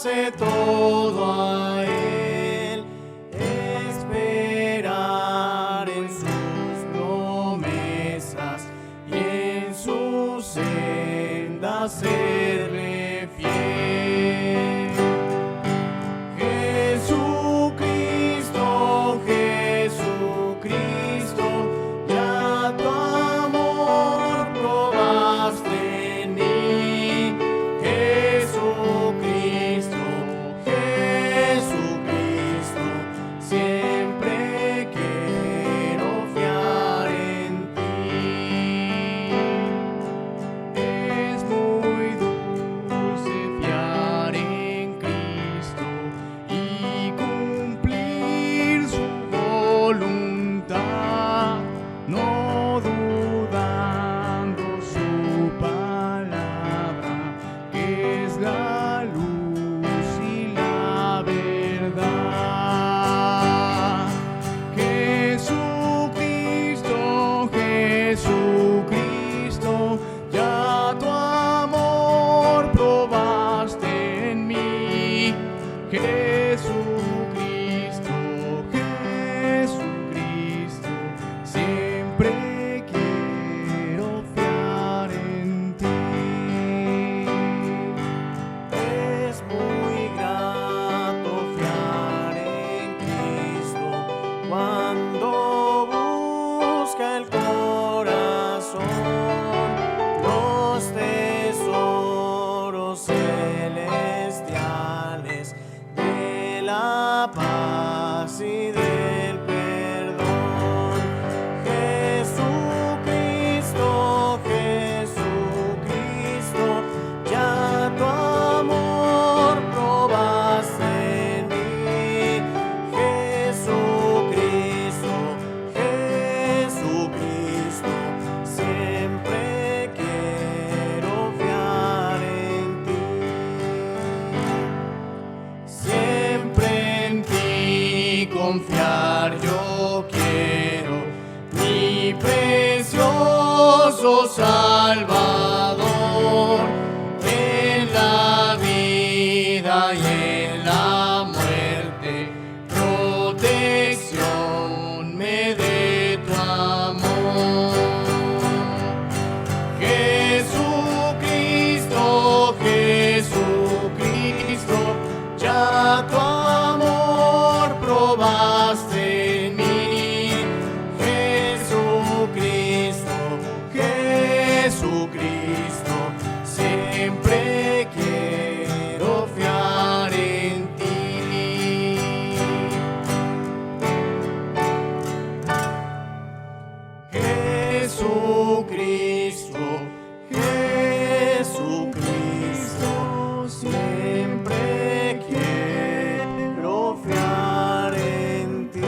entregarse todo a Él, esperar en sus promesas y en sus sendas serle fiel. Jesucristo, Jesucristo, ya tu amor probaste en mí. Jesucristo, Jesucristo, siempre quiero fiar en ti. Es muy dulce fiar en Cristo y cumplir su voluntad, no dudando su palabra, que es la luz y la verdad. Jesucristo, Jesucristo, ya tu amor probaste en mí. Jesucristo, Jesucristo, siempre quiero fiar en ti. Es muy grato fiar en Cristo cuando busca el corazón los tesoros celestiales de la paz y del perdón. Jesucristo, Jesucristo, ya tu amor probaste en mí. Jesucristo, Jesucristo, siempre quiero fiar en ti. Siempre en ti confiar yo quiero, mi precioso Salvador, en la vida y en la muerte, protección me dé tu amor. Jesucristo, Jesucristo, ya tu amor probaste en mí. Jesucristo, Jesucristo, siempre quiero fiar en ti. Jesucristo, Jesucristo, siempre quiero fiar en ti.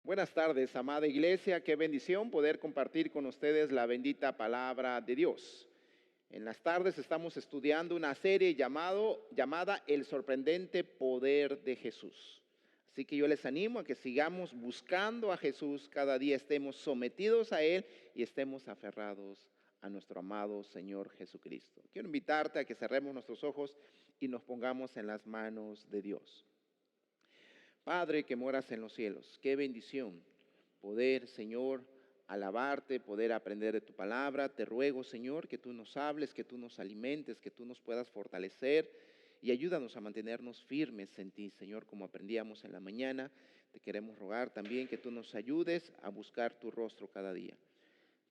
Buenas tardes, amada iglesia, qué bendición poder compartir con ustedes la bendita palabra de Dios. En las tardes estamos estudiando una serie llamada El sorprendente poder de Jesús. Así que yo les animo a que sigamos buscando a Jesús, cada día estemos sometidos a Él y estemos aferrados a nuestro amado Señor Jesucristo. Quiero invitarte a que cerremos nuestros ojos y nos pongamos en las manos de Dios. Padre que moras en los cielos, qué bendición poder, Señor, alabarte, poder aprender de tu palabra. Te ruego, Señor, que tú nos hables, que tú nos alimentes, que tú nos puedas fortalecer y ayúdanos a mantenernos firmes en ti, Señor, como aprendíamos en la mañana. Te queremos rogar también que tú nos ayudes a buscar tu rostro cada día.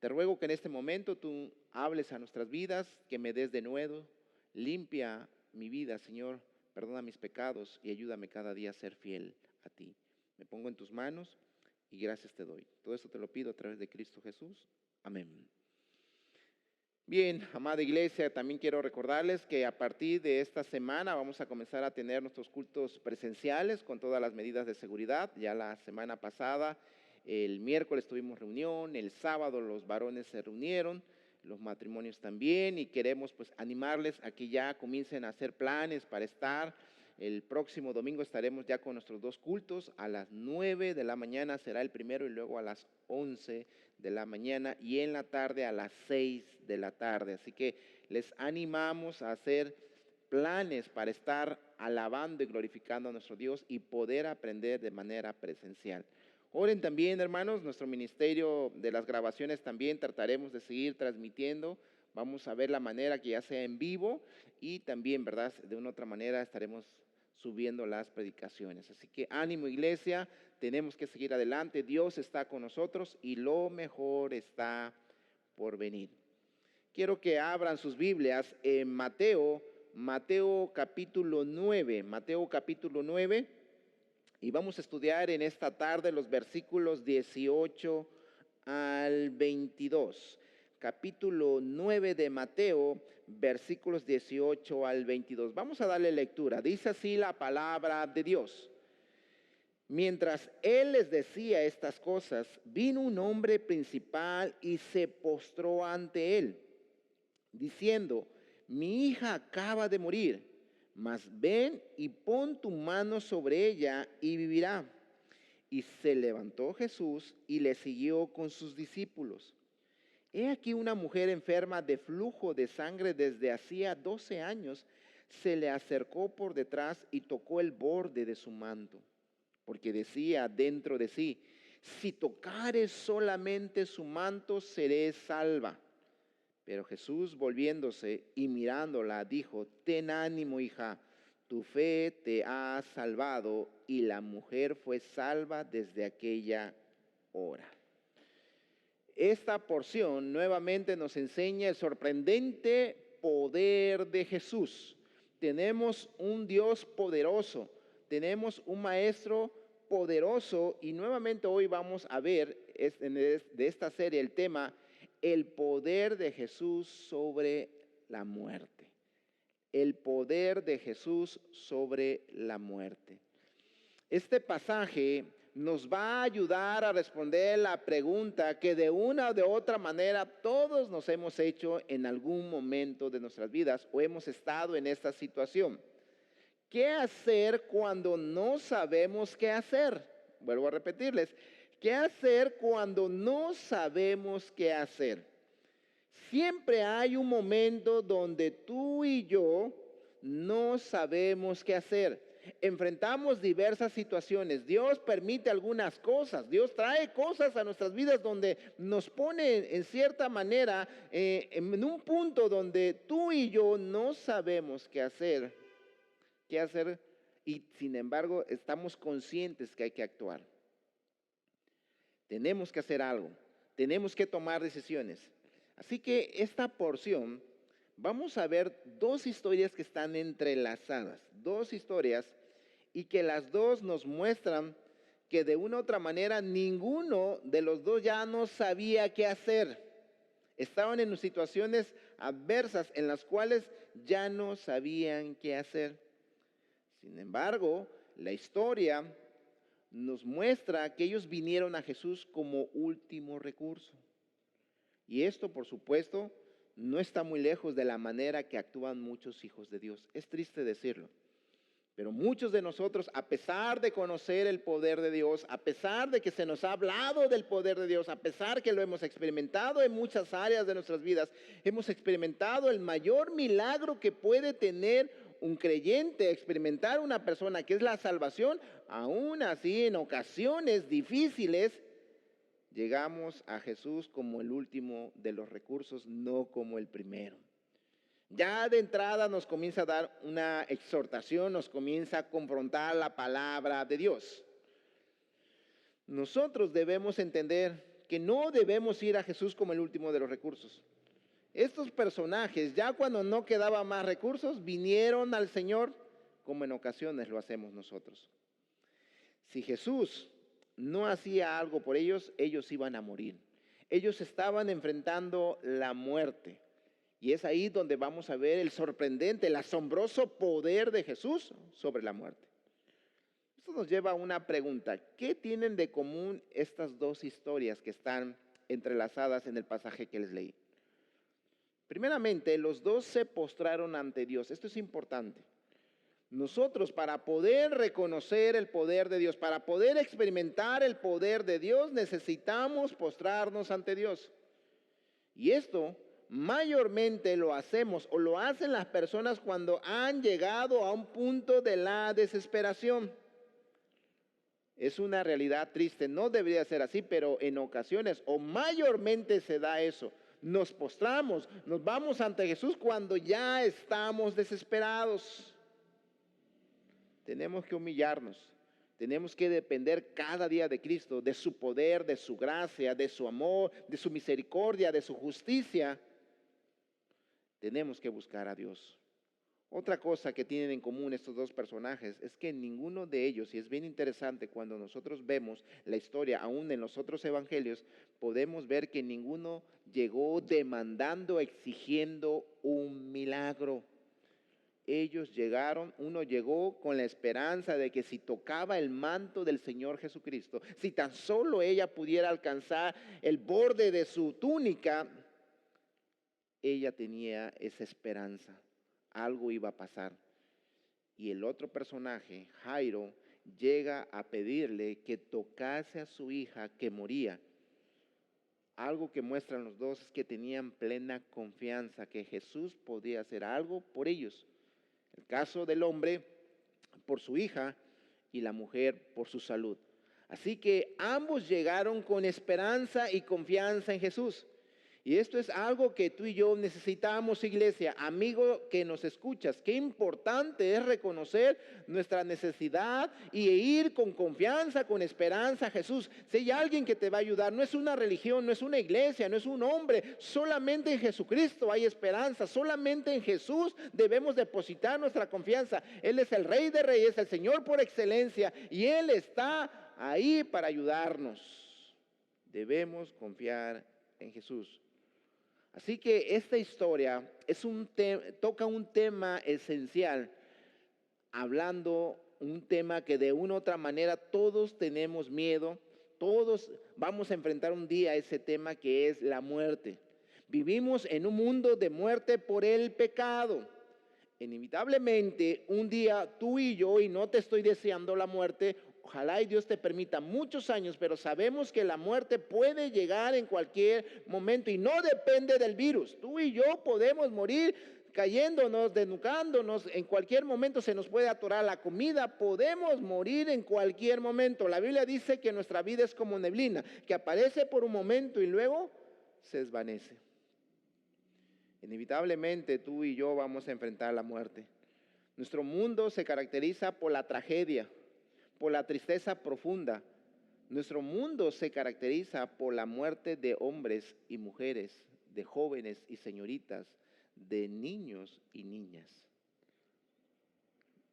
Te ruego que en este momento tú hables a nuestras vidas, que me des de nuevo, limpia mi vida, Señor, perdona mis pecados y ayúdame cada día a ser fiel a ti. Me pongo en tus manos y gracias te doy. Todo esto te lo pido a través de Cristo Jesús. Amén. Bien, amada iglesia, también quiero recordarles que a partir de esta semana vamos a comenzar a tener nuestros cultos presenciales con todas las medidas de seguridad. Ya la semana pasada, el miércoles tuvimos reunión, el sábado los varones se reunieron, los matrimonios también, y queremos pues animarles a que ya comiencen a hacer planes para estar El próximo domingo estaremos ya con nuestros dos cultos. A las 9 de la mañana será el primero y luego a las 11 de la mañana y en la tarde a las 6 de la tarde. Así que les animamos a hacer planes para estar alabando y glorificando a nuestro Dios y poder aprender de manera presencial. Oren también, hermanos, nuestro ministerio de las grabaciones también trataremos de seguir transmitiendo. Vamos a ver la manera que ya sea en vivo y también, ¿verdad? De una otra manera estaremos subiendo las predicaciones. Así que ánimo, iglesia, tenemos que seguir adelante. Dios está con nosotros y lo mejor está por venir. Quiero que abran sus Biblias en Mateo capítulo 9, Mateo capítulo 9, y vamos a estudiar en esta tarde los versículos 18 al 22. Capítulo 9 de Mateo, versículos 18 al 22. Vamos a darle lectura. Dice así la palabra de Dios. Mientras él les decía estas cosas, vino un hombre principal y se postró ante él, diciendo: mi hija acaba de morir, mas ven y pon tu mano sobre ella y vivirá. Y se levantó Jesús y le siguió con sus discípulos. He aquí una mujer enferma de flujo de sangre desde hacía 12 años, se le acercó por detrás y tocó el borde de su manto, porque decía dentro de sí: si tocare solamente su manto, seré salva. Pero Jesús, volviéndose y mirándola, dijo: ten ánimo, hija, tu fe te ha salvado. Y la mujer fue salva desde aquella hora. Esta porción nuevamente nos enseña el sorprendente poder de Jesús. Tenemos un Dios poderoso, tenemos un maestro poderoso y nuevamente hoy vamos a ver de esta serie el tema: el poder de Jesús sobre la muerte. El poder de Jesús sobre la muerte. Este pasaje nos va a ayudar a responder la pregunta que de una o de otra manera todos nos hemos hecho en algún momento de nuestras vidas o hemos estado en esta situación. ¿Qué hacer cuando no sabemos qué hacer? Vuelvo a repetirles. ¿Qué hacer cuando no sabemos qué hacer? Siempre hay un momento donde tú y yo no sabemos qué hacer. Enfrentamos diversas situaciones. Dios permite algunas cosas. Dios trae cosas a nuestras vidas donde nos pone en cierta manera en un punto donde tú y yo no sabemos qué hacer. Y sin embargo estamos conscientes que hay que actuar. Tenemos que hacer algo. Tenemos que tomar decisiones. Así que esta porción vamos a ver dos historias que están entrelazadas, dos historias y que las dos nos muestran que de una u otra manera ninguno de los dos ya no sabía qué hacer. Estaban en situaciones adversas en las cuales ya no sabían qué hacer. Sin embargo, la historia nos muestra que ellos vinieron a Jesús como último recurso. Y esto, por supuesto, no está muy lejos de la manera que actúan muchos hijos de Dios. Es triste decirlo, pero muchos de nosotros, a pesar de conocer el poder de Dios, a pesar de que se nos ha hablado del poder de Dios, a pesar que lo hemos experimentado en muchas áreas de nuestras vidas, hemos experimentado el mayor milagro que puede tener un creyente, experimentar una persona, que es la salvación. Aún así, en ocasiones difíciles, llegamos a Jesús como el último de los recursos, no como el primero. Ya de entrada nos comienza a dar una exhortación, nos comienza a confrontar la palabra de Dios. Nosotros debemos entender que no debemos ir a Jesús como el último de los recursos. Estos personajes, ya cuando no quedaban más recursos, vinieron al Señor como en ocasiones lo hacemos nosotros. Si Jesús no hacía algo por ellos, ellos iban a morir. Ellos estaban enfrentando la muerte. Y es ahí donde vamos a ver el sorprendente, el asombroso poder de Jesús sobre la muerte. Esto nos lleva a una pregunta. ¿Qué tienen de común estas dos historias que están entrelazadas en el pasaje que les leí? Primeramente, los dos se postraron ante Dios. Esto es importante. Nosotros, para poder reconocer el poder de Dios, para poder experimentar el poder de Dios, necesitamos postrarnos ante Dios. Y esto mayormente lo hacemos o lo hacen las personas cuando han llegado a un punto de la desesperación. Es una realidad triste, no debería ser así, pero en ocasiones o mayormente se da eso. Nos postramos, nos vamos ante Jesús cuando ya estamos desesperados. Tenemos que humillarnos, tenemos que depender cada día de Cristo, de su poder, de su gracia, de su amor, de su misericordia, de su justicia. Tenemos que buscar a Dios. Otra cosa que tienen en común estos dos personajes es que ninguno de ellos, y es bien interesante cuando nosotros vemos la historia, aún en los otros evangelios, podemos ver que ninguno llegó demandando, exigiendo un milagro. Ellos llegaron, uno llegó con la esperanza de que si tocaba el manto del Señor Jesucristo, si tan solo ella pudiera alcanzar el borde de su túnica, ella tenía esa esperanza. Algo iba a pasar. Y el otro personaje, Jairo, llega a pedirle que tocase a su hija que moría. Algo que muestran los dos es que tenían plena confianza que Jesús podía hacer algo por ellos. El caso del hombre por su hija y la mujer por su salud. Así que ambos llegaron con esperanza y confianza en Jesús. Y esto es algo que tú y yo necesitamos, iglesia, amigo que nos escuchas. Qué importante es reconocer nuestra necesidad y ir con confianza, con esperanza a Jesús. Si hay alguien que te va a ayudar, no es una religión, no es una iglesia, no es un hombre. Solamente en Jesucristo hay esperanza. Solamente en Jesús debemos depositar nuestra confianza. Él es el Rey de Reyes, el Señor por excelencia, y Él está ahí para ayudarnos. Debemos confiar en Jesús. Así que esta historia toca un tema esencial, hablando un tema que de una u otra manera todos tenemos miedo, todos vamos a enfrentar un día ese tema que es la muerte. Vivimos en un mundo de muerte por el pecado. Inevitablemente un día tú y yo, y no te estoy deseando la muerte, ojalá y Dios te permita muchos años, pero sabemos que la muerte puede llegar en cualquier momento y no depende del virus. Tú y yo podemos morir cayéndonos, desnucándonos, en cualquier momento se nos puede atorar la comida, podemos morir en cualquier momento. La Biblia dice que nuestra vida es como neblina, que aparece por un momento y luego se desvanece. Inevitablemente tú y yo vamos a enfrentar la muerte. Nuestro mundo se caracteriza por la tragedia, por la tristeza profunda. Nuestro mundo se caracteriza por la muerte de hombres y mujeres, de jóvenes y señoritas, de niños y niñas.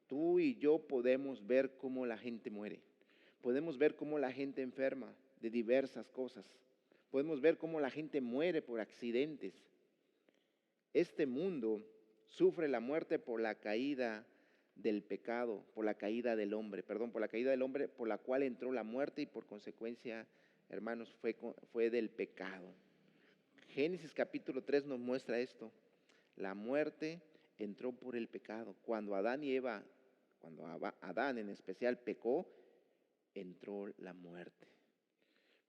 Tú y yo podemos ver cómo la gente muere. Podemos ver cómo la gente enferma de diversas cosas. Podemos ver cómo la gente muere por accidentes. Este mundo sufre la muerte por la caída del pecado, por la caída del hombre, por la caída del hombre por la cual entró la muerte y por consecuencia, hermanos, fue del pecado. Génesis capítulo 3 nos muestra esto. La muerte entró por el pecado. Cuando Adán y Eva, cuando Adán en especial pecó, entró la muerte.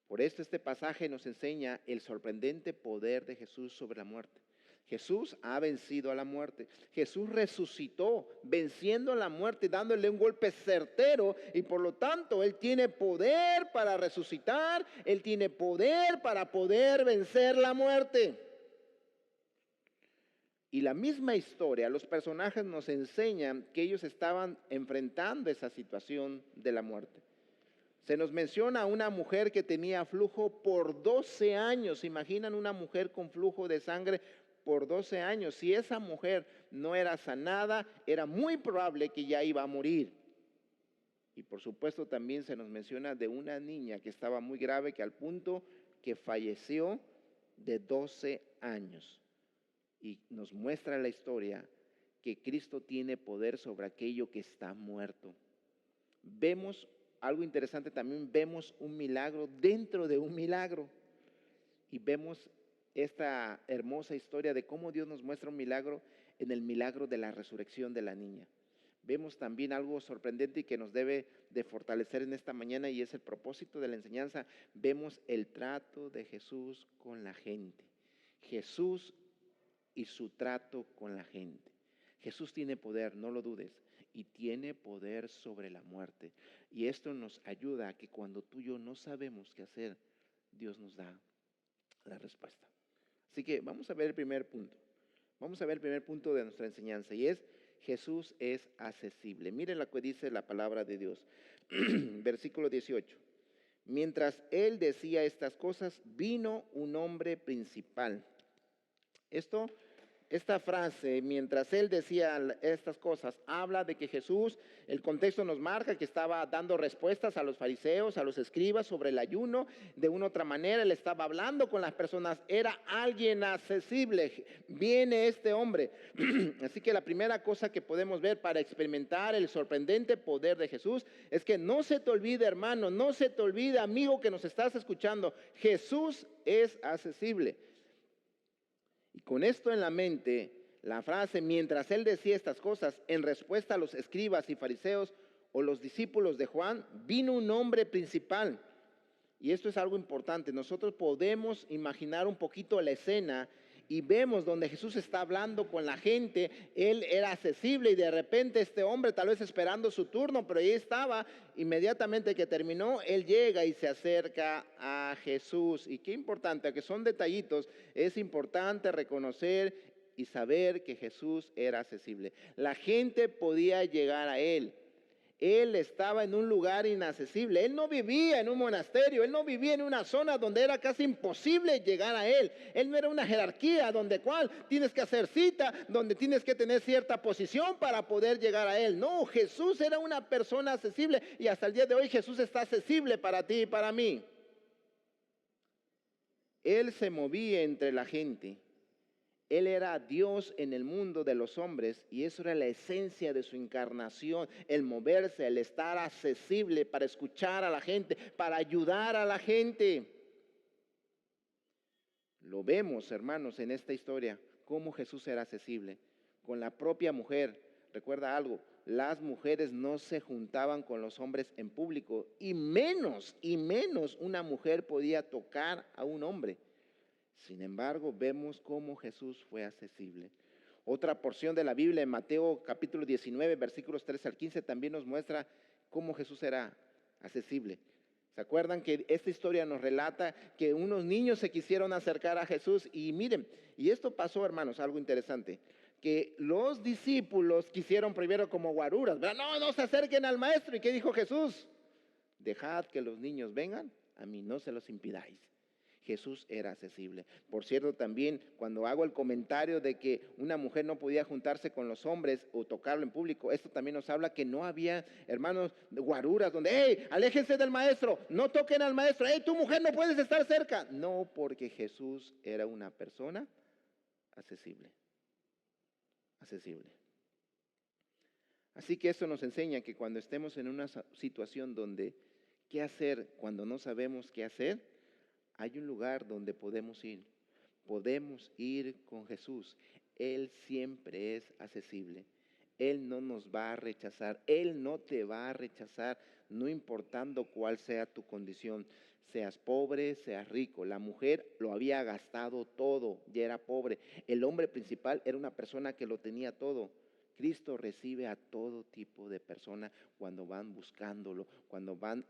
Por esto este pasaje nos enseña el sorprendente poder de Jesús sobre la muerte. Jesús ha vencido a la muerte. Jesús resucitó, venciendo a la muerte, dándole un golpe certero, y por lo tanto Él tiene poder para resucitar, Él tiene poder para poder vencer la muerte. Y la misma historia, los personajes nos enseñan que ellos estaban enfrentando esa situación de la muerte. Se nos menciona a una mujer que tenía flujo por 12 años. ¿Imaginan una mujer con flujo de sangre por 12 años? Si esa mujer no era sanada, era muy probable que ya iba a morir. Y por supuesto también se nos menciona de una niña que estaba muy grave, que al punto que falleció de 12 años. Y nos muestra la historia que Cristo tiene poder sobre aquello que está muerto. Vemos algo interesante también, vemos un milagro dentro de un milagro. Y vemos esta hermosa historia de cómo Dios nos muestra un milagro en el milagro de la resurrección de la niña. vemos también algo sorprendente y que nos debe de fortalecer en esta mañana, y es el propósito de la enseñanza. Vemos el trato de Jesús con la gente. Jesús y su trato con la gente. Jesús tiene poder, no lo dudes, y tiene poder sobre la muerte. Y esto nos ayuda a que cuando tú y yo no sabemos qué hacer, Dios nos da la respuesta. Así que vamos a ver el primer punto. Vamos a ver el primer punto de nuestra enseñanza, y es: Jesús es accesible. Miren lo que dice la palabra de Dios. Versículo 18. Mientras él decía estas cosas, vino un hombre principal. Esta frase, mientras él decía estas cosas, habla de que Jesús, el contexto nos marca que estaba dando respuestas a los fariseos, a los escribas sobre el ayuno. De una u otra manera, él estaba hablando con las personas, era alguien accesible. Viene este hombre. Así que la primera cosa que podemos ver para experimentar el sorprendente poder de Jesús es que no se te olvide, hermano, no se te olvide, amigo, que nos estás escuchando, Jesús es accesible. Y con esto en la mente, la frase, mientras él decía estas cosas, en respuesta a los escribas y fariseos o los discípulos de Juan, vino un hombre principal. Y esto es algo importante. Nosotros podemos imaginar un poquito la escena y vemos donde Jesús está hablando con la gente. Él era accesible y de repente este hombre, tal vez esperando su turno, pero ahí estaba. Inmediatamente que terminó, él llega y se acerca a Jesús. Y qué importante, que son detallitos, es importante reconocer y saber que Jesús era accesible. La gente podía llegar a él. Él estaba en un lugar inaccesible. Él no vivía en un monasterio. Él no vivía en una zona donde era casi imposible llegar a él. Él no era una jerarquía donde cual tienes que hacer cita, donde tienes que tener cierta posición para poder llegar a él. No, Jesús era una persona accesible, y hasta el día de hoy Jesús está accesible para ti y para mí. Él se movía entre la gente. Él era Dios en el mundo de los hombres, y eso era la esencia de su encarnación, el moverse, el estar accesible para escuchar a la gente, para ayudar a la gente. Lo vemos, hermanos, en esta historia, cómo Jesús era accesible con la propia mujer. Recuerda algo, las mujeres no se juntaban con los hombres en público, y menos una mujer podía tocar a un hombre. Sin embargo, vemos cómo Jesús fue accesible. Otra porción de la Biblia, en Mateo capítulo 19, versículos 3 al 15, también nos muestra cómo Jesús era accesible. ¿Se acuerdan que esta historia nos relata que unos niños se quisieron acercar a Jesús? Y miren, y esto pasó, hermanos, algo interesante, que los discípulos quisieron primero como guaruras, ¿verdad? No se acerquen al maestro. ¿Y qué dijo Jesús? Dejad que los niños vengan, a mí no se los impidáis. Jesús era accesible. Por cierto, también cuando hago el comentario de que una mujer no podía juntarse con los hombres o tocarlo en público, esto también nos habla que no había, hermanos, guaruras donde, hey, aléjense del maestro, no toquen al maestro, hey, tu mujer no puedes estar cerca. No, porque Jesús era una persona accesible. Accesible. Así que esto nos enseña que cuando estemos en una situación donde, ¿qué hacer cuando no sabemos qué hacer? Hay un lugar donde podemos ir. Podemos ir con Jesús. Él siempre es accesible. Él no nos va a rechazar. Él no te va a rechazar, no importando cuál sea tu condición. Seas pobre, seas rico. La mujer lo había gastado todo, ya era pobre. El hombre principal era una persona que lo tenía todo. Cristo recibe a todo tipo de personas cuando van buscándolo, cuando van,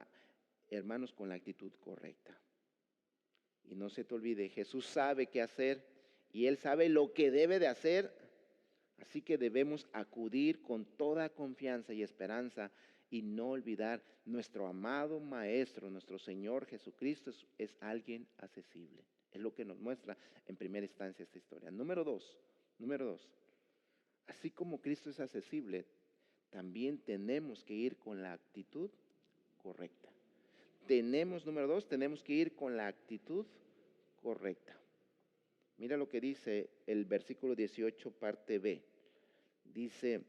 hermanos, con la actitud correcta. Y no se te olvide, Jesús sabe qué hacer y Él sabe lo que debe de hacer. Así que debemos acudir con toda confianza y esperanza y no olvidar nuestro amado Maestro, nuestro Señor Jesucristo es alguien accesible. Es lo que nos muestra en primera instancia esta historia. Número dos, así como Cristo es accesible, también tenemos que ir con la actitud correcta. Número dos, tenemos que ir con la actitud correcta. Mira lo que dice el versículo 18, parte B. Dice,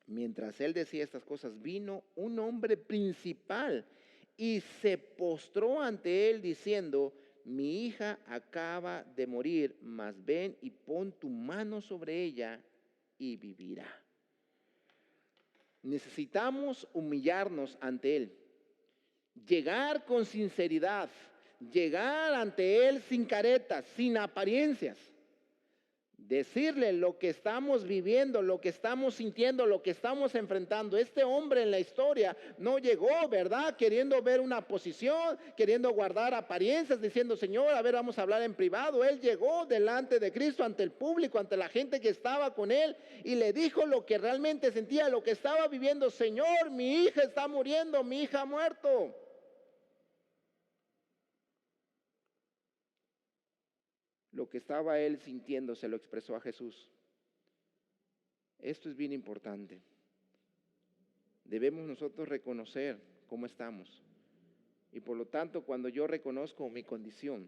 mientras él decía estas cosas, vino un hombre principal y se postró ante él diciendo, mi hija acaba de morir, mas ven y pon tu mano sobre ella y vivirá. Necesitamos humillarnos ante Él, llegar con sinceridad, llegar ante Él sin caretas, sin apariencias. Decirle lo que estamos viviendo, lo que estamos sintiendo, lo que estamos enfrentando. Este hombre en la historia no llegó, ¿verdad? Queriendo ver una posición, queriendo guardar apariencias, diciendo, Señor, a ver, vamos a hablar en privado. Él llegó delante de Cristo, ante el público, ante la gente que estaba con él, y le dijo lo que realmente sentía, lo que estaba viviendo. Señor, mi hija está muriendo, mi hija ha muerto. Lo que estaba él sintiendo se lo expresó a Jesús. Esto es bien importante. Debemos nosotros reconocer cómo estamos. Y por lo tanto, cuando yo reconozco mi condición,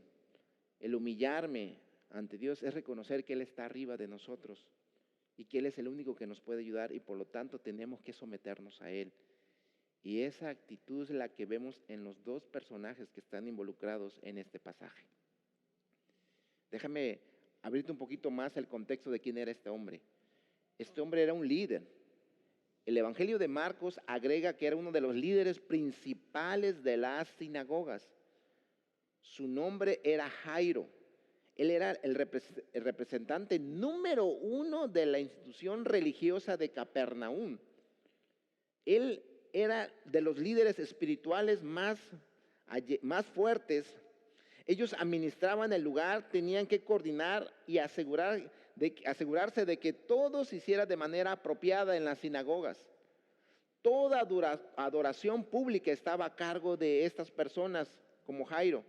el humillarme ante Dios es reconocer que Él está arriba de nosotros y que Él es el único que nos puede ayudar, y por lo tanto tenemos que someternos a Él. Y esa actitud es la que vemos en los dos personajes que están involucrados en este pasaje. Déjame abrirte un poquito más el contexto de quién era este hombre. Este hombre era un líder. El Evangelio de Marcos agrega que era uno de los líderes principales de las sinagogas. Su nombre era Jairo. Él era el representante número 1 de la institución religiosa de Capernaum. Él era de los líderes espirituales más fuertes. Ellos administraban el lugar, tenían que coordinar y asegurarse de que todo se hiciera de manera apropiada en las sinagogas. Toda adoración pública estaba a cargo de estas personas como Jairo.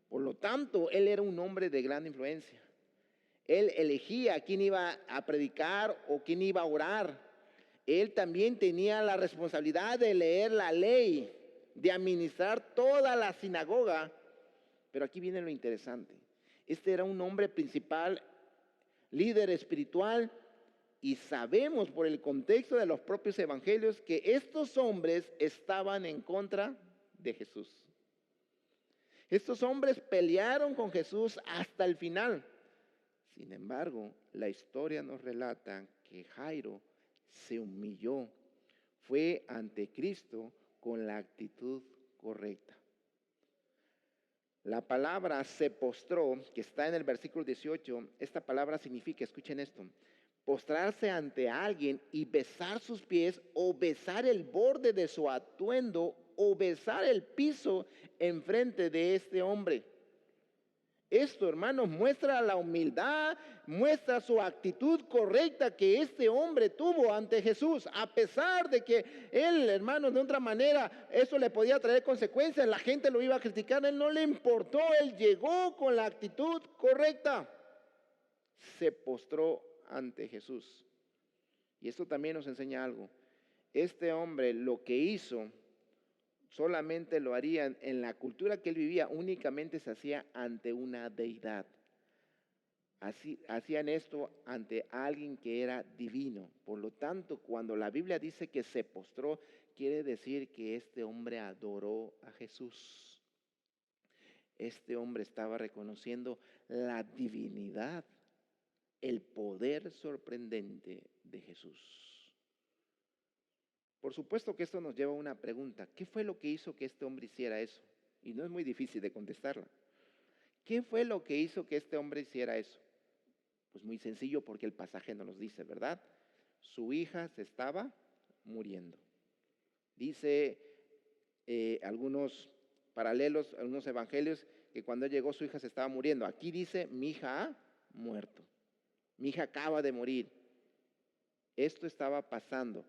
Por lo tanto, él era un hombre de gran influencia. Él elegía quién iba a predicar o quién iba a orar. Él también tenía la responsabilidad de leer la ley, de administrar toda la sinagoga. Pero aquí viene lo interesante. Este era un hombre principal, líder espiritual, y sabemos por el contexto de los propios evangelios que estos hombres estaban en contra de Jesús. Estos hombres pelearon con Jesús hasta el final. Sin embargo, la historia nos relata que Jairo se humilló, fue ante Cristo con la actitud correcta. La palabra se postró, que está en el versículo 18, esta palabra significa, escuchen esto, postrarse ante alguien y besar sus pies, o besar el borde de su atuendo, o besar el piso enfrente de este hombre. Esto, hermanos, muestra la humildad, muestra su actitud correcta que este hombre tuvo ante Jesús. A pesar de que él, hermanos, de otra manera, eso le podía traer consecuencias, la gente lo iba a criticar, él no le importó, él llegó con la actitud correcta. Se postró ante Jesús. Y esto también nos enseña algo. Este hombre lo que hizo solamente lo haría en la cultura que él vivía, únicamente se hacía ante una deidad. Hacían esto ante alguien que era divino. Por lo tanto, cuando la Biblia dice que se postró, quiere decir que este hombre adoró a Jesús. Este hombre estaba reconociendo la divinidad, el poder sorprendente de Jesús. Por supuesto que esto nos lleva a una pregunta. ¿Qué fue lo que hizo que este hombre hiciera eso? Y no es muy difícil de contestarla. ¿Qué fue lo que hizo que este hombre hiciera eso? Pues muy sencillo, porque el pasaje nos dice, ¿verdad? Su hija se estaba muriendo. Dice algunos paralelos, algunos evangelios, que cuando él llegó su hija se estaba muriendo. Aquí dice, mi hija ha muerto. Mi hija acaba de morir. Esto estaba pasando.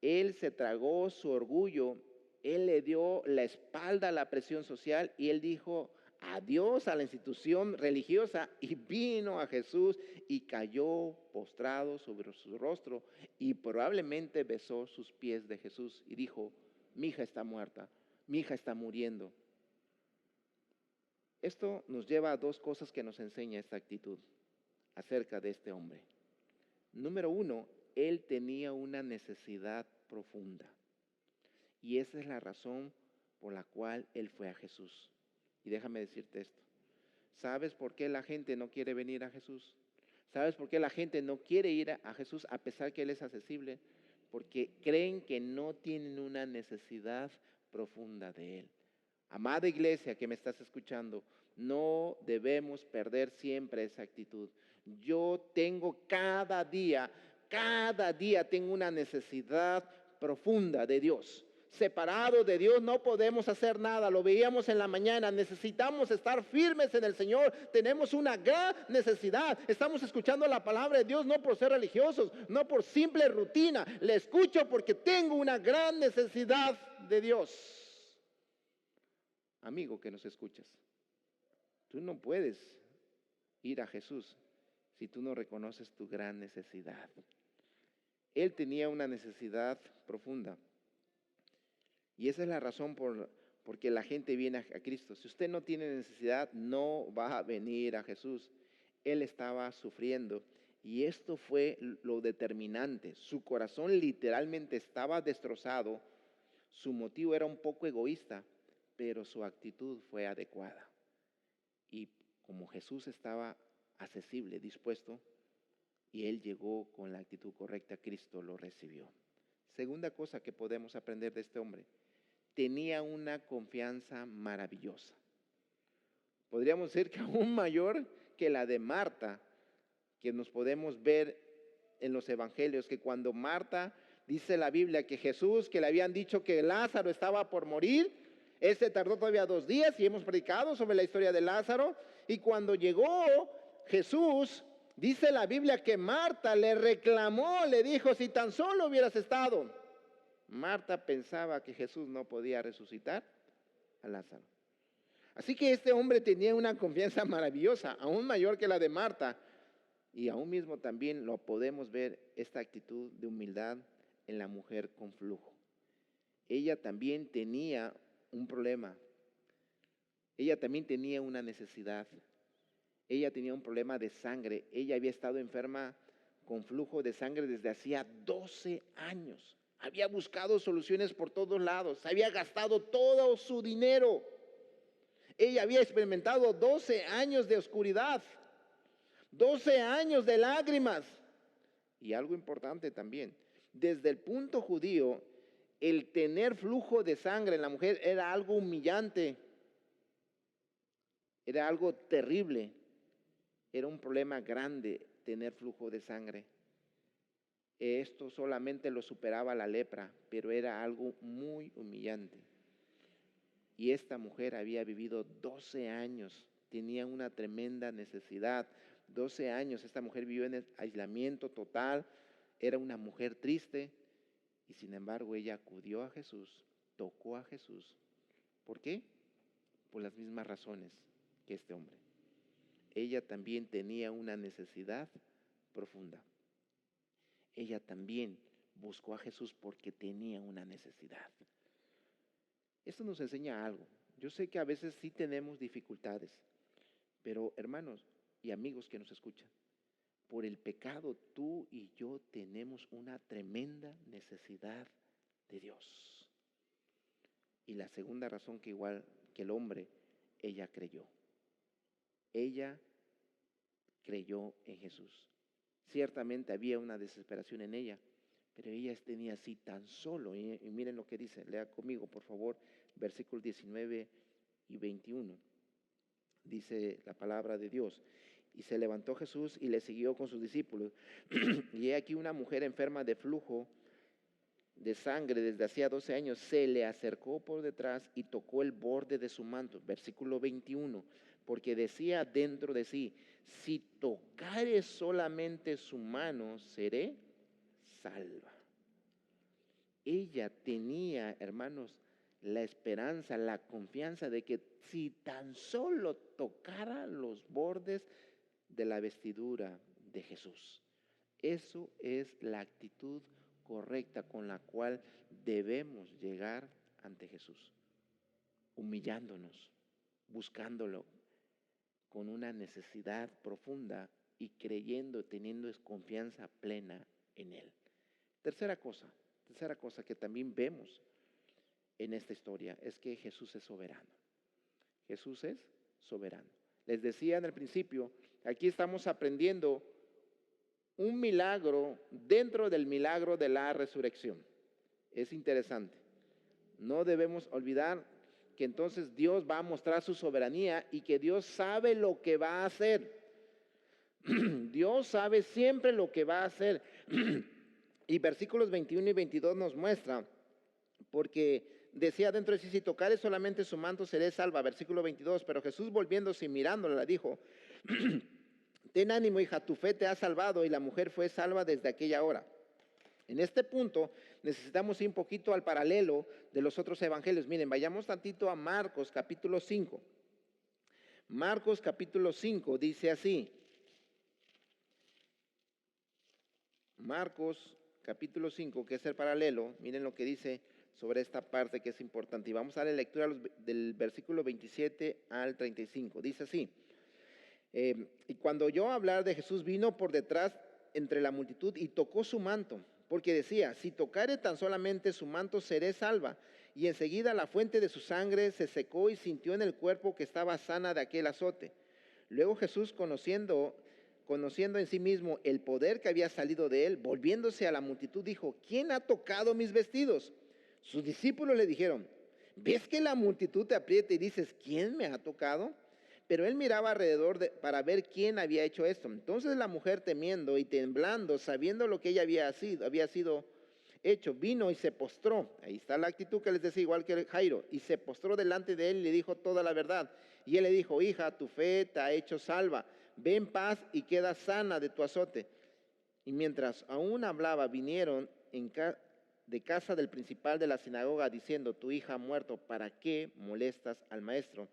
Él se tragó su orgullo, él le dio la espalda a la presión social y él dijo adiós a la institución religiosa y vino a Jesús y cayó postrado sobre su rostro y probablemente besó sus pies de Jesús y dijo, mi hija está muerta, mi hija está muriendo. Esto nos lleva a dos cosas que nos enseña esta actitud acerca de este hombre. Número 1, él tenía una necesidad profunda. Y esa es la razón por la cual él fue a Jesús. Y déjame decirte esto. ¿Sabes por qué la gente no quiere venir a Jesús? ¿Sabes por qué la gente no quiere ir a Jesús a pesar que Él es accesible? porque creen que no tienen una necesidad profunda de Él. Amada iglesia que me estás escuchando, no debemos perder siempre esa actitud. Yo tengo cada día tengo una necesidad profunda de Dios. Separado de Dios no podemos hacer nada, lo veíamos en la mañana, necesitamos estar firmes en el Señor, tenemos una gran necesidad, estamos escuchando la palabra de Dios no por ser religiosos, no por simple rutina, le escucho porque tengo una gran necesidad de Dios. Amigo que nos escuchas, tú no puedes ir a Jesús si tú no reconoces tu gran necesidad. Él tenía una necesidad profunda. Y esa es la razón por que la gente viene a Cristo. Si usted no tiene necesidad, no va a venir a Jesús. Él estaba sufriendo y esto fue lo determinante. Su corazón literalmente estaba destrozado. Su motivo era un poco egoísta, pero su actitud fue adecuada. Y como Jesús estaba accesible, dispuesto, y él llegó con la actitud correcta, Cristo lo recibió. Segunda cosa que podemos aprender de este hombre, tenía una confianza maravillosa. Podríamos decir que aún mayor que la de Marta, que nos podemos ver en los evangelios, que cuando Marta dice la Biblia que Jesús, que le habían dicho que Lázaro estaba por morir, él se tardó todavía 2 días y hemos predicado sobre la historia de Lázaro, y cuando llegó Jesús, dice la Biblia que Marta le reclamó, le dijo, si tan solo hubieras estado. Marta pensaba que Jesús no podía resucitar a Lázaro. Así que este hombre tenía una confianza maravillosa, aún mayor que la de Marta. Y aún mismo también lo podemos ver, esta actitud de humildad en la mujer con flujo. Ella también tenía un problema. Ella también tenía una necesidad. Ella tenía un problema de sangre. Ella había estado enferma con flujo de sangre desde hacía 12 años. Había buscado soluciones por todos lados. Había gastado todo su dinero. Ella había experimentado 12 años de oscuridad. 12 años de lágrimas. Y algo importante también. Desde el punto judío, el tener flujo de sangre en la mujer era algo humillante. Era algo terrible. Era un problema grande tener flujo de sangre. Esto solamente lo superaba la lepra, pero era algo muy humillante. Y esta mujer había vivido 12 años, tenía una tremenda necesidad. 12 años, esta mujer vivió en aislamiento total, era una mujer triste, y sin embargo ella acudió a Jesús, tocó a Jesús. ¿Por qué? Por las mismas razones que este hombre. Ella también tenía una necesidad profunda. Ella también buscó a Jesús porque tenía una necesidad. Esto nos enseña algo. Yo sé que a veces sí tenemos dificultades, pero hermanos y amigos que nos escuchan, por el pecado tú y yo tenemos una tremenda necesidad de Dios. Y la segunda razón que igual que el hombre, ella creyó. Ella creyó en Jesús. Ciertamente había una desesperación en ella, pero ella tenía así tan solo, y miren lo que dice, lea conmigo por favor, versículos 19 y 21. Dice la palabra de Dios, y se levantó Jesús y le siguió con sus discípulos, y he aquí una mujer enferma de flujo de sangre desde hacía 12 años, se le acercó por detrás y tocó el borde de su manto, versículo 21, porque decía dentro de sí, si tocare solamente su mano, seré salva. Ella tenía, hermanos, la esperanza, la confianza de que si tan solo tocara los bordes de la vestidura de Jesús. Eso es la actitud correcta con la cual debemos llegar ante Jesús, humillándonos, buscándolo con una necesidad profunda y creyendo, teniendo confianza plena en Él. Tercera cosa que también vemos en esta historia es que Jesús es soberano. Jesús es soberano. Les decía en el principio, aquí estamos aprendiendo un milagro dentro del milagro de la resurrección. Es interesante. No debemos olvidar que entonces Dios va a mostrar su soberanía y que Dios sabe lo que va a hacer. Dios sabe siempre lo que va a hacer. Y versículos 21 y 22 nos muestra, porque decía dentro de sí, si tocare solamente su manto seré salva. Versículo 22, pero Jesús volviéndose y mirándola le dijo, ten ánimo, hija, tu fe te ha salvado. Y la mujer fue salva desde aquella hora. En este punto necesitamos ir un poquito al paralelo de los otros evangelios. Miren, vayamos tantito a Marcos capítulo 5. Marcos capítulo 5 dice así. Marcos capítulo 5, que es el paralelo, miren lo que dice sobre esta parte que es importante. Y vamos a darle lectura del versículo 27 al 35. Dice así. Y cuando oyó hablar de Jesús, vino por detrás entre la multitud y tocó su manto, porque decía, si tocare tan solamente su manto, seré salva. Y enseguida la fuente de su sangre se secó y sintió en el cuerpo que estaba sana de aquel azote. Luego Jesús, conociendo en sí mismo el poder que había salido de él, volviéndose a la multitud, dijo, ¿quién ha tocado mis vestidos? Sus discípulos le dijeron, ¿ves que la multitud te aprieta y dices, ¿quién me ha tocado? Pero él miraba alrededor para ver quién había hecho esto. Entonces la mujer, temiendo y temblando, sabiendo lo que ella había sido hecho, vino y se postró. Ahí está la actitud que les decía, igual que Jairo. Y se postró delante de él y le dijo toda la verdad. Y él le dijo, hija, tu fe te ha hecho salva. Ve en paz y queda sana de tu azote. Y mientras aún hablaba, vinieron de casa del principal de la sinagoga diciendo, tu hija ha muerto, ¿para qué molestas al maestro?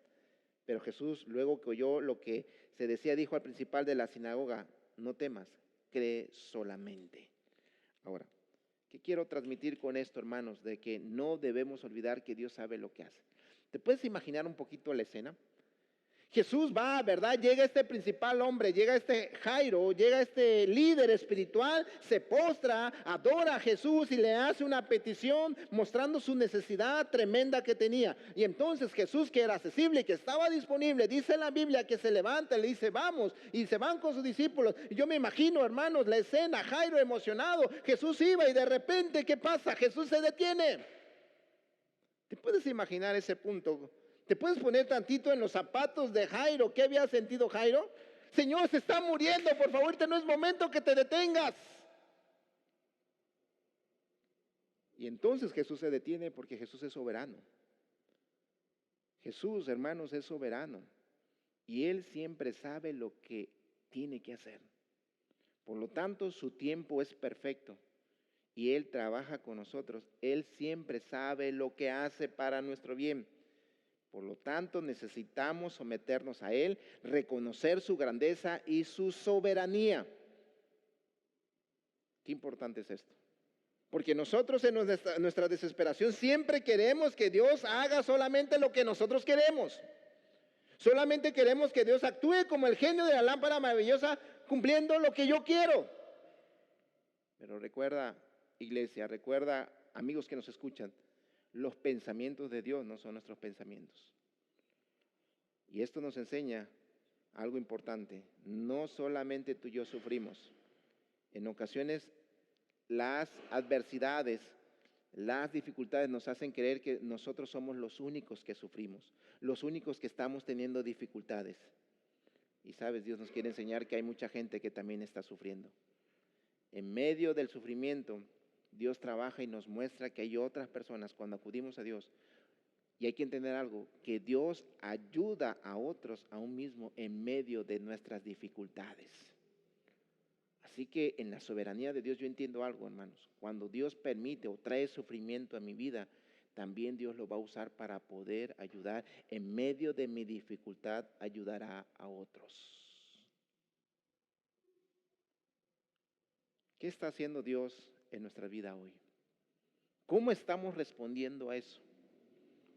Pero Jesús, luego que oyó lo que se decía, dijo al principal de la sinagoga, no temas, cree solamente. Ahora, ¿qué quiero transmitir con esto, hermanos? De que no debemos olvidar que Dios sabe lo que hace. ¿Te puedes imaginar un poquito la escena? Jesús va, ¿verdad? Llega este principal hombre, llega este Jairo, llega este líder espiritual, se postra, adora a Jesús y le hace una petición mostrando su necesidad tremenda que tenía. Y entonces Jesús, que era accesible, que estaba disponible, dice en la Biblia que se levanta, le dice vamos, y se van con sus discípulos. Y yo me imagino, hermanos, la escena, Jairo emocionado, Jesús iba y de repente, ¿qué pasa? Jesús se detiene. ¿Te puedes imaginar ese punto? ¿Te puedes poner tantito en los zapatos de Jairo? ¿Qué había sentido Jairo? Señor, se está muriendo, por favor, no es momento que te detengas. Y entonces Jesús se detiene porque Jesús es soberano. Jesús, hermanos, es soberano. Y Él siempre sabe lo que tiene que hacer. Por lo tanto, su tiempo es perfecto. Y Él trabaja con nosotros. Él siempre sabe lo que hace para nuestro bien. Por lo tanto, necesitamos someternos a Él, reconocer su grandeza y su soberanía. Qué importante es esto. Porque nosotros en nuestra desesperación siempre queremos que Dios haga solamente lo que nosotros queremos. Solamente queremos que Dios actúe como el genio de la lámpara maravillosa, cumpliendo lo que yo quiero. Pero recuerda, iglesia, recuerda, amigos que nos escuchan, los pensamientos de Dios no son nuestros pensamientos. Y esto nos enseña algo importante. No solamente tú y yo sufrimos. En ocasiones las adversidades, las dificultades nos hacen creer que nosotros somos los únicos que sufrimos, los únicos que estamos teniendo dificultades. Y sabes, Dios nos quiere enseñar que hay mucha gente que también está sufriendo. En medio del sufrimiento, Dios trabaja y nos muestra que hay otras personas cuando acudimos a Dios. Y hay que entender algo, que Dios ayuda a otros aún mismo en medio de nuestras dificultades. Así que en la soberanía de Dios yo entiendo algo, hermanos. Cuando Dios permite o trae sufrimiento a mi vida, también Dios lo va a usar para poder ayudar. En medio de mi dificultad, ayudará a otros. ¿Qué está haciendo Dios en nuestra vida hoy? ¿Cómo estamos respondiendo a eso?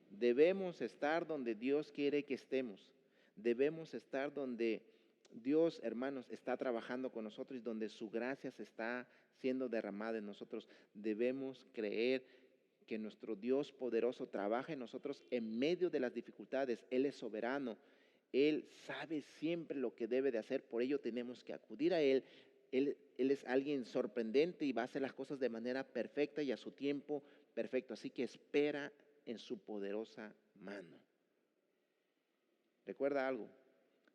Debemos estar donde Dios quiere que estemos. Debemos estar donde Dios, hermanos, está trabajando con nosotros y donde su gracia se está siendo derramada en nosotros. Debemos creer que nuestro Dios poderoso trabaja en nosotros en medio de las dificultades. Él es soberano. Él sabe siempre lo que debe de hacer. Por ello tenemos que acudir a Él, Él es alguien sorprendente y va a hacer las cosas de manera perfecta y a su tiempo perfecto. Así que espera en su poderosa mano. Recuerda algo,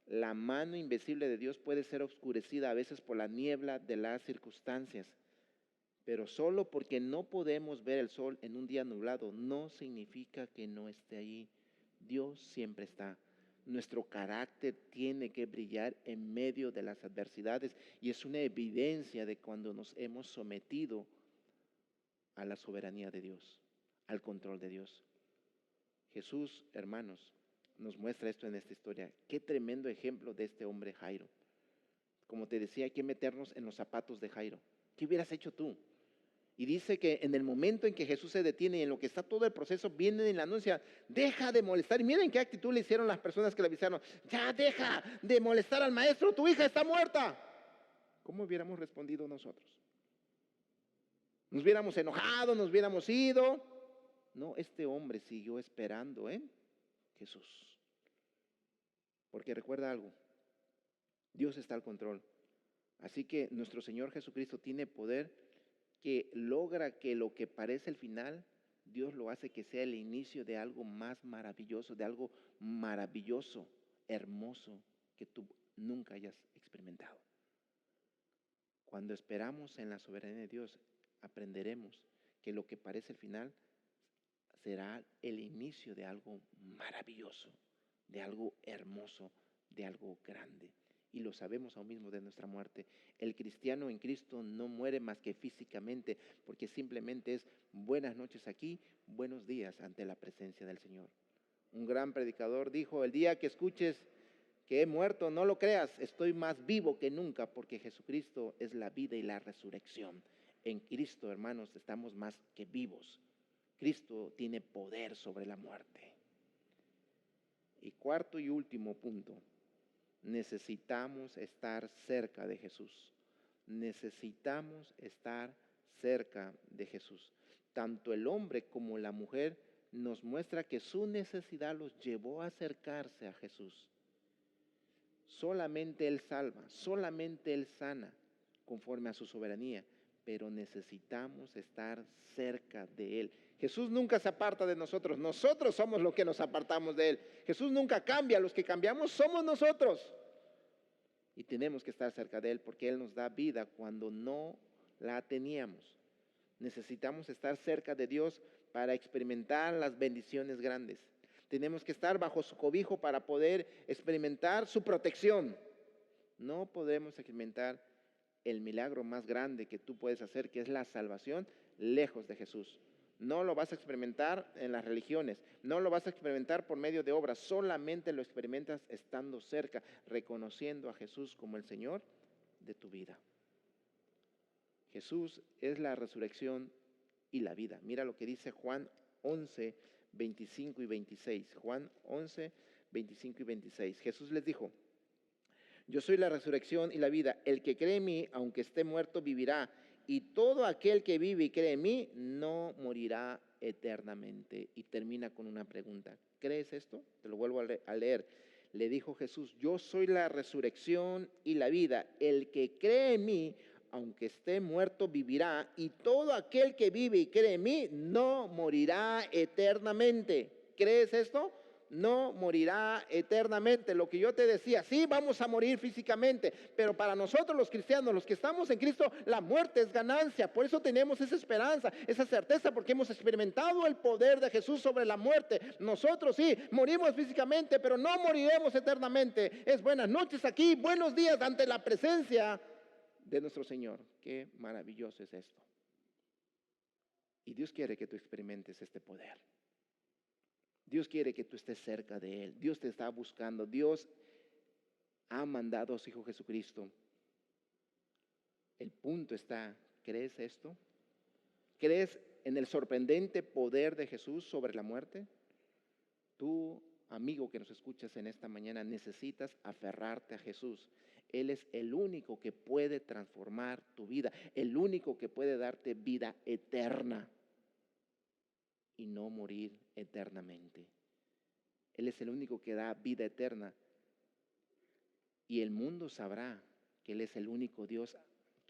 la mano invisible de Dios puede ser oscurecida a veces por la niebla de las circunstancias, pero solo porque no podemos ver el sol en un día nublado no significa que no esté ahí. Dios siempre está. Nuestro carácter tiene que brillar en medio de las adversidades y es una evidencia de cuando nos hemos sometido a la soberanía de Dios, al control de Dios. Jesús, hermanos, nos muestra esto en esta historia. Qué tremendo ejemplo de este hombre Jairo. Como te decía, hay que meternos en los zapatos de Jairo. ¿Qué hubieras hecho tú? Y dice que en el momento en que Jesús se detiene y en lo que está todo el proceso, viene y le anuncia, deja de molestar. Y miren qué actitud le hicieron las personas que le avisaron, ya deja de molestar al maestro, tu hija está muerta. ¿Cómo hubiéramos respondido nosotros? ¿Nos hubiéramos enojado, nos hubiéramos ido? No, este hombre siguió esperando en Jesús. Porque recuerda algo, Dios está al control. Así que nuestro Señor Jesucristo tiene poder que logra que lo que parece el final, Dios lo hace que sea el inicio de algo más maravilloso, de algo maravilloso, hermoso, que tú nunca hayas experimentado. Cuando esperamos en la soberanía de Dios, aprenderemos que lo que parece el final será el inicio de algo maravilloso, de algo hermoso, de algo grande. Y lo sabemos aún mismo de nuestra muerte. El cristiano en Cristo no muere más que físicamente, porque simplemente es buenas noches aquí, buenos días ante la presencia del Señor. Un gran predicador dijo, el día que escuches que he muerto, no lo creas, estoy más vivo que nunca, porque Jesucristo es la vida y la resurrección. En Cristo, hermanos, estamos más que vivos. Cristo tiene poder sobre la muerte. Y cuarto y último punto, necesitamos estar cerca de Jesús. Necesitamos estar cerca de Jesús. Tanto el hombre como la mujer nos muestra que su necesidad los llevó a acercarse a Jesús. Solamente Él salva, solamente Él sana conforme a su soberanía, pero necesitamos estar cerca de Él. Jesús nunca se aparta de nosotros, nosotros somos los que nos apartamos de Él. Jesús nunca cambia, los que cambiamos somos nosotros. Y tenemos que estar cerca de Él porque Él nos da vida cuando no la teníamos. Necesitamos estar cerca de Dios para experimentar las bendiciones grandes. Tenemos que estar bajo su cobijo para poder experimentar su protección. No podemos experimentar el milagro más grande que tú puedes hacer, que es la salvación, lejos de Jesús. No lo vas a experimentar en las religiones, no lo vas a experimentar por medio de obras, solamente lo experimentas estando cerca, reconociendo a Jesús como el Señor de tu vida. Jesús es la resurrección y la vida. Mira lo que dice Juan 11, 25 y 26. Juan 11, 25 y 26. Jesús les dijo, yo soy la resurrección y la vida. El que cree en mí, aunque esté muerto, vivirá. Y todo aquel que vive y cree en mí, no morirá eternamente. Y termina con una pregunta. ¿Crees esto? Te lo vuelvo a leer. Le dijo Jesús, yo soy la resurrección y la vida. El que cree en mí, aunque esté muerto, vivirá. Y todo aquel que vive y cree en mí, no morirá eternamente. ¿Crees esto? No morirá eternamente. Lo que yo te decía, sí vamos a morir físicamente, pero para nosotros los cristianos, los que estamos en Cristo, la muerte es ganancia. Por eso tenemos esa esperanza, esa certeza, porque hemos experimentado el poder de Jesús sobre la muerte. Nosotros sí, morimos físicamente, pero no moriremos eternamente. Es buenas noches aquí, buenos días ante la presencia de nuestro Señor. Qué maravilloso es esto. Y Dios quiere que tú experimentes este poder. Dios quiere que tú estés cerca de Él. Dios te está buscando. Dios ha mandado a su Hijo Jesucristo. El punto está, ¿crees esto? ¿Crees en el sorprendente poder de Jesús sobre la muerte? Tú, amigo que nos escuchas en esta mañana, necesitas aferrarte a Jesús. Él es el único que puede transformar tu vida, el único que puede darte vida eterna y no morir eternamente. Él es el único que da vida eterna y el mundo sabrá que Él es el único Dios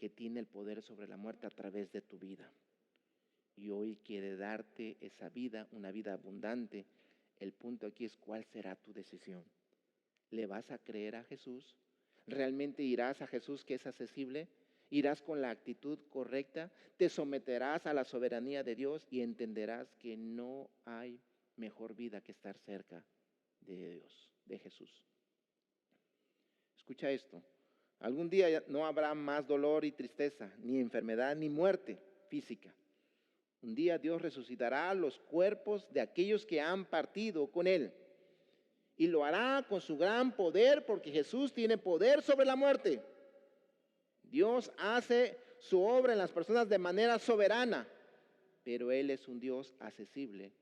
que tiene el poder sobre la muerte a través de tu vida. Y hoy quiere darte esa vida, una vida abundante. El punto aquí es cuál será tu decisión. ¿Le vas a creer a Jesús? ¿Realmente irás a Jesús que es accesible? ¿Irás con la actitud correcta? ¿Te someterás a la soberanía de Dios y entenderás que no hay mejor vida que estar cerca de Dios, de Jesús? Escucha esto. Algún día no habrá más dolor y tristeza, ni enfermedad, ni muerte física. Un día Dios resucitará los cuerpos de aquellos que han partido con Él. Y lo hará con su gran poder, porque Jesús tiene poder sobre la muerte. Dios hace su obra en las personas de manera soberana, pero Él es un Dios accesible.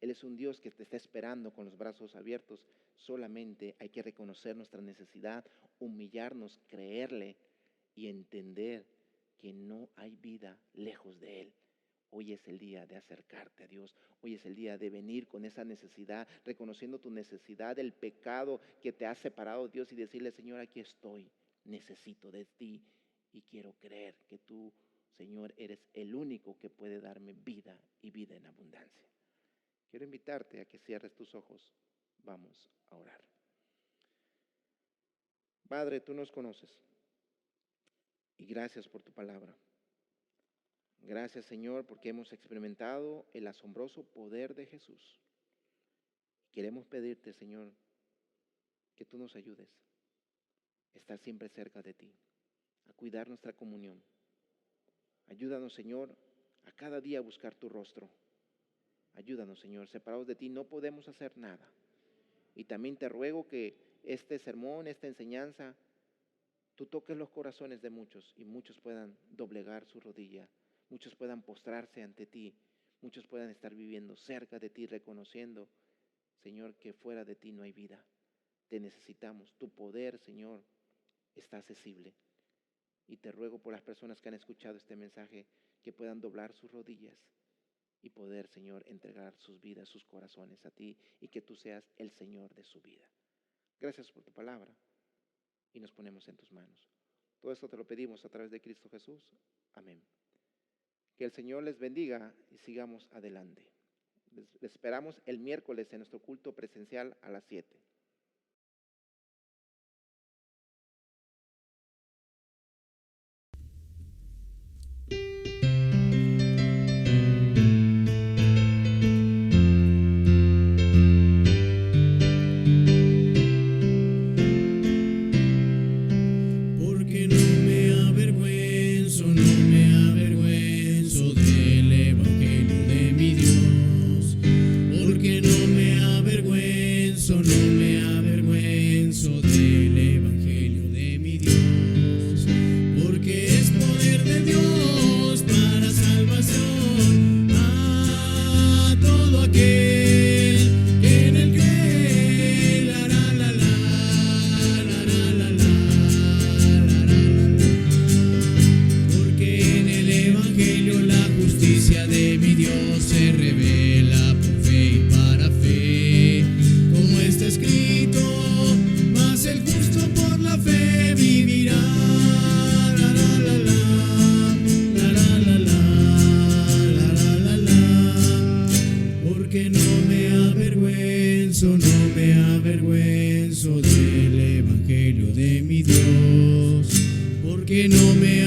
Él es un Dios que te está esperando con los brazos abiertos. Solamente hay que reconocer nuestra necesidad, humillarnos, creerle y entender que no hay vida lejos de Él. Hoy es el día de acercarte a Dios. Hoy es el día de venir con esa necesidad, reconociendo tu necesidad, el pecado que te ha separado de Dios y decirle: Señor, aquí estoy, necesito de ti y quiero creer que tú, Señor, eres el único que puede darme vida y vida en abundancia. Quiero invitarte a que cierres tus ojos. Vamos a orar. Padre, tú nos conoces y gracias por tu palabra. Gracias, Señor, porque hemos experimentado el asombroso poder de Jesús. Queremos pedirte, Señor, que tú nos ayudes a estar siempre cerca de ti, a cuidar nuestra comunión. Ayúdanos, Señor, a cada día buscar tu rostro. Ayúdanos, Señor, separados de ti no podemos hacer nada. Y también te ruego que este sermón, esta enseñanza, tú toques los corazones de muchos y muchos puedan doblegar su rodilla. Muchos puedan postrarse ante ti, muchos puedan estar viviendo cerca de ti, reconociendo, Señor, que fuera de ti no hay vida. Te necesitamos, tu poder, Señor, está accesible. Y te ruego por las personas que han escuchado este mensaje, que puedan doblar sus rodillas y poder, Señor, entregar sus vidas, sus corazones a ti, y que tú seas el Señor de su vida. Gracias por tu palabra y nos ponemos en tus manos. Todo esto te lo pedimos a través de Cristo Jesús. Amén. Que el Señor les bendiga y sigamos adelante. Les esperamos el miércoles en nuestro culto presencial a las 7. Porque no me avergüenzo, no me avergüenzo del evangelio de mi Dios. Porque no me avergüenzo, no me avergüenzo del evangelio de mi Dios. Porque es poder de Dios para salvación a todo aquel que en él cree. La, la, la, la, la, la, la, la. Porque en el evangelio la justicia de mi Dios se revela por fe y para fe, como está escrito: mas el justo por la fe vivirá. La, la, la, la, la, la, la, la, la, la, la. Porque no me avergüenzo, no me avergüenzo del evangelio de mi Dios. Porque no me